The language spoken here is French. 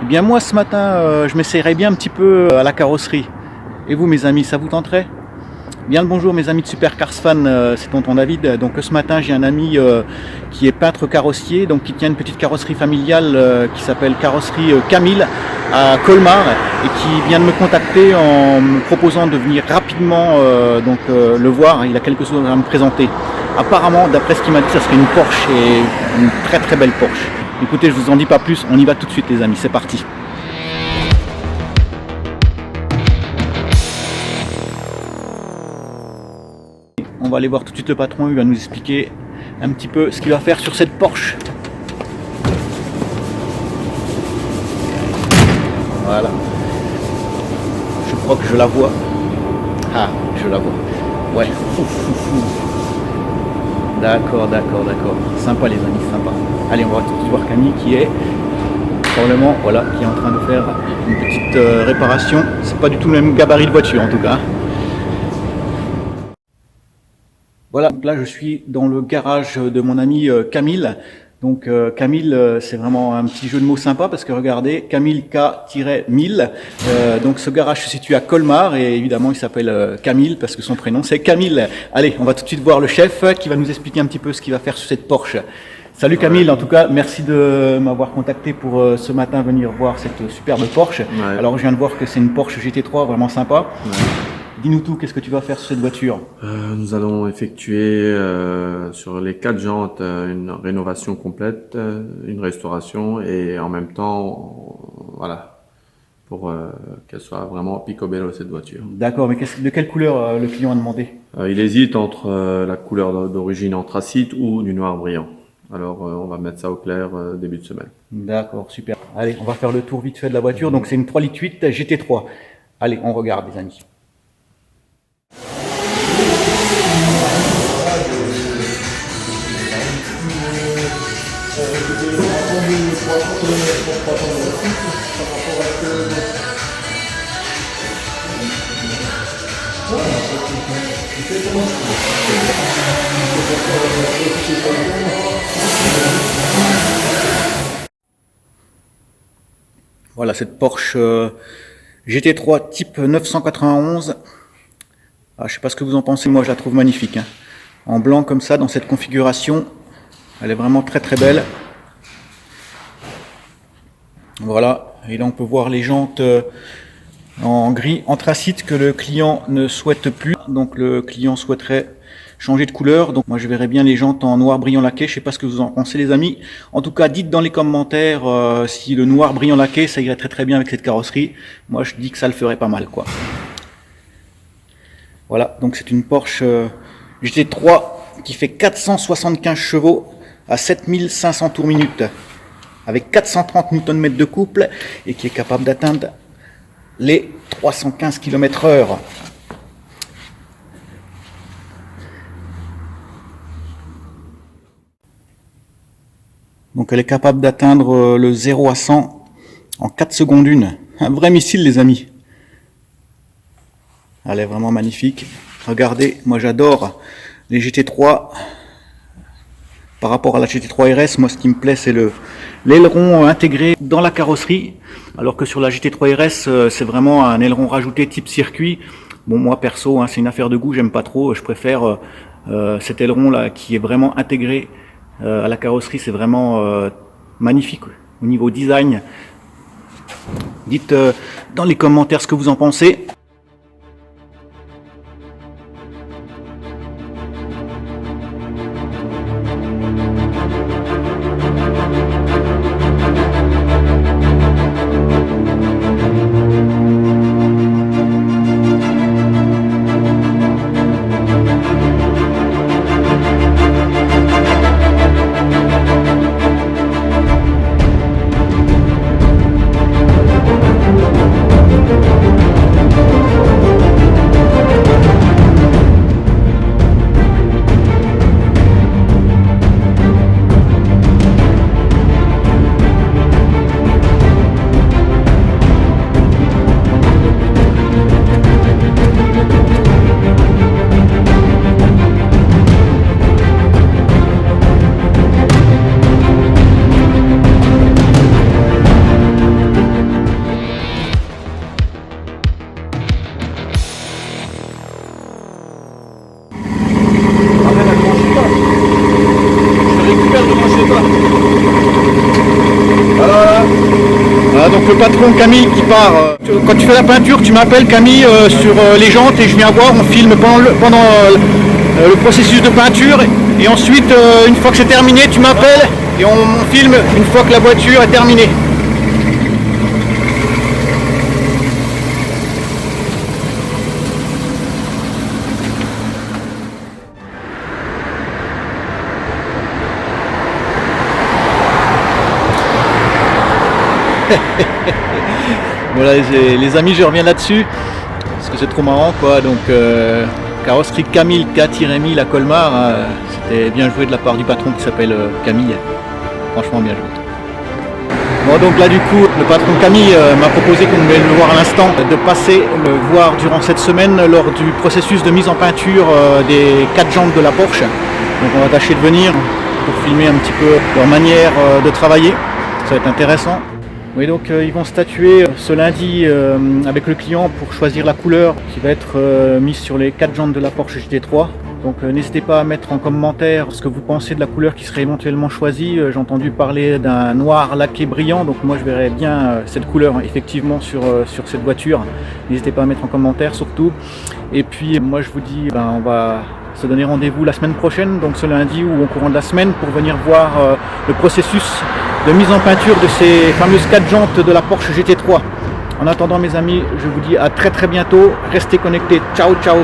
Bien moi ce matin, je m'essayerais bien un petit peu à la carrosserie. Et vous mes amis, ça vous tenterait? Bien le bonjour mes amis de Supercars Fan, c'est tonton David. Donc ce matin j'ai un ami qui est peintre carrossier, donc qui tient une petite carrosserie familiale qui s'appelle Carrosserie Camille à Colmar et qui vient de me contacter en me proposant de venir rapidement le voir. Il a quelque chose à me présenter. Apparemment, d'après ce qu'il m'a dit, ça serait une Porsche et une très très belle Porsche. Écoutez, je vous en dis pas plus, on y va tout de suite les amis, c'est parti. On va aller voir tout de suite le patron, il va nous expliquer un petit peu ce qu'il va faire sur cette Porsche. Voilà. Je crois que je la vois. Ah, je la vois. Ouais. D'accord. Sympa les amis, sympa. Allez, on va tout de suite voir Camille qui est probablement, voilà, qui est en train de faire une petite réparation. C'est pas du tout le même gabarit de voiture en tout cas. Voilà, donc là je suis dans le garage de mon ami Camille. Donc Camille, c'est vraiment un petit jeu de mots sympa parce que regardez, Camille K-1000. Donc ce garage se situe à Colmar et évidemment il s'appelle Camille parce que son prénom c'est Camille. Allez, on va tout de suite voir le chef qui va nous expliquer un petit peu ce qu'il va faire sur cette Porsche. Salut Camille, en tout cas merci de m'avoir contacté pour ce matin venir voir cette superbe Porsche. Ouais. Alors je viens de voir que c'est une Porsche GT3 vraiment sympa. Ouais. Dis-nous tout, qu'est-ce que tu vas faire sur cette voiture? Nous allons effectuer sur les 4 jantes une rénovation complète, une restauration et en même temps, voilà, pour qu'elle soit vraiment picobello cette voiture. D'accord, mais de quelle couleur le client a demandé? Il hésite entre la couleur d'origine anthracite ou du noir brillant. Alors on va mettre ça au clair début de semaine. D'accord, super. Allez, on va faire le tour vite fait de la voiture. Donc c'est une 3,8 litres GT3. Allez, on regarde les amis. Voilà cette Porsche GT3 type 991. Ah, je sais pas ce que vous en pensez, moi je la trouve magnifique. Hein. En blanc comme ça, dans cette configuration, elle est vraiment très très belle. Voilà, et là on peut voir les jantes en gris anthracite que le client ne souhaite plus. Donc le client souhaiterait changer de couleur. Donc moi je verrais bien les jantes en noir brillant laqué. Je sais pas ce que vous en pensez les amis. En tout cas, dites dans les commentaires si le noir brillant laqué ça irait très très bien avec cette carrosserie. Moi je dis que ça le ferait pas mal quoi. Voilà, donc c'est une Porsche GT3 qui fait 475 chevaux à 7500 tours minute avec 430 Nm de couple et qui est capable d'atteindre les 315 km/h. Donc elle est capable d'atteindre le 0 à 100 en 4 secondes 1. Un vrai missile les amis. Elle est vraiment magnifique. Regardez, moi j'adore les GT3 par rapport à la GT3 RS. Moi ce qui me plaît c'est l'aileron intégré dans la carrosserie. Alors que sur la GT3 RS c'est vraiment un aileron rajouté type circuit. Bon moi perso hein, c'est une affaire de goût, j'aime pas trop. Je préfère cet aileron là qui est vraiment intégré à la carrosserie. C'est vraiment magnifique au niveau design. Dites dans les commentaires ce que vous en pensez. patron Camille qui part. Quand tu fais la peinture, tu m'appelles Camille sur les jantes et je viens voir, on filme pendant le processus de peinture et ensuite une fois que c'est terminé, tu m'appelles et on filme une fois que la voiture est terminée. Voilà les amis, je reviens là-dessus parce que c'est trop marrant quoi. Donc carrosserie Camille K-1000 à Colmar, c'était bien joué de la part du patron qui s'appelle Camille, franchement bien joué. Bon, donc là du coup le patron Camille m'a proposé, comme vous allez le voir à l'instant, de passer le voir durant cette semaine lors du processus de mise en peinture des 4 jantes de la Porsche. Donc on va tâcher de venir pour filmer un petit peu leur manière de travailler, ça va être intéressant. Oui, donc ils vont statuer ce lundi avec le client pour choisir la couleur qui va être mise sur les 4 jantes de la Porsche GT3. Donc n'hésitez pas à mettre en commentaire ce que vous pensez de la couleur qui serait éventuellement choisie. J'ai entendu parler d'un noir laqué brillant, donc moi je verrais bien cette couleur effectivement sur cette voiture. N'hésitez pas à mettre en commentaire surtout. Et puis moi je vous dis, on va se donner rendez-vous la semaine prochaine, donc ce lundi ou au courant de la semaine, pour venir voir le processus de mise en peinture de ces fameuses 4 jantes de la Porsche GT3. En attendant mes amis, je vous dis à très bientôt, restez connectés, ciao ciao.